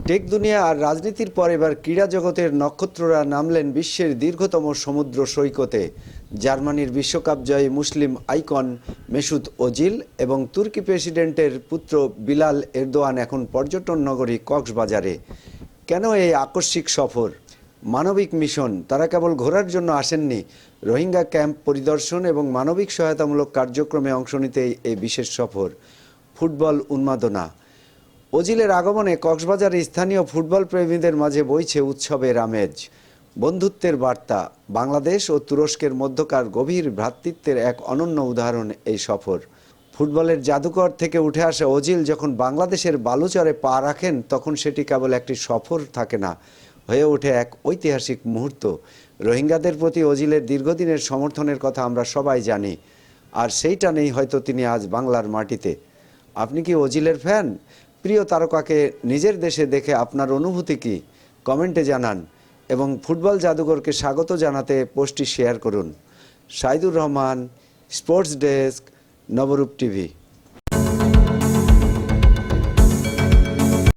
Take দুনিয়া আর রাজনীতির পর এবার ক্রীড়া জগতের নক্ষত্ররা নামলেন বিশ্বের দীর্ঘতম সমুদ্র সৈকতে। জার্মানির বিশ্বকাপ জয়ী মুসলিম আইকন মেসুত ওজিল এবং তুর্কি প্রেসিডেন্টের পুত্র বিলাল এরদোয়ান এখন পর্যটন নগরী কক্সবাজারে। কেন এই আকস্মিক সফর? মানবিক মিশন। তারা কেবল ঘোরার জন্য আসেননি, রোহিঙ্গা ক্যাম্প পরিদর্শন এবং মানবিক সহায়তামূলক কার্যক্রমে অংশ নিতে এই বিশেষ সফর। ফুটবল উন্মাদনা। ওজিলের আগমনে কক্সবাজারে স্থানীয় ফুটবল প্রেমীদের মাঝে বইছে উৎসবের আমেজ। বন্ধুত্বের বার্তা। বাংলাদেশ ও তুরস্কের মধ্যকার গভীর ভ্রাতৃত্বের এক অনন্য উদাহরণ এই সফর। ফুটবলের জাদুকর থেকে উঠে আসা ওজিল যখন বাংলাদেশের বালুচরে পা রাখেন, তখন সেটি কেবল একটি সফর থাকে না, হয়ে ওঠে এক ঐতিহাসিক মুহূর্ত। রোহিঙ্গাদের প্রতি ওজিলের দীর্ঘদিনের সমর্থনের কথা আমরা সবাই জানি, আর সেইটা নেই হয়তো তিনি আজ বাংলার মাটিতে। আপনি কি ওজিলের ফ্যান? প্রিয় তারকাকে নিজের দেশে দেখে আপনার অনুভূতি কি? কমেন্টে জানান এবং ফুটবল জাদুঘরকে স্বাগত জানাতে পোস্টটি শেয়ার করুন। সাইদুর রহমান, স্পোর্টস ডেস্ক, নবরূপ টিভি।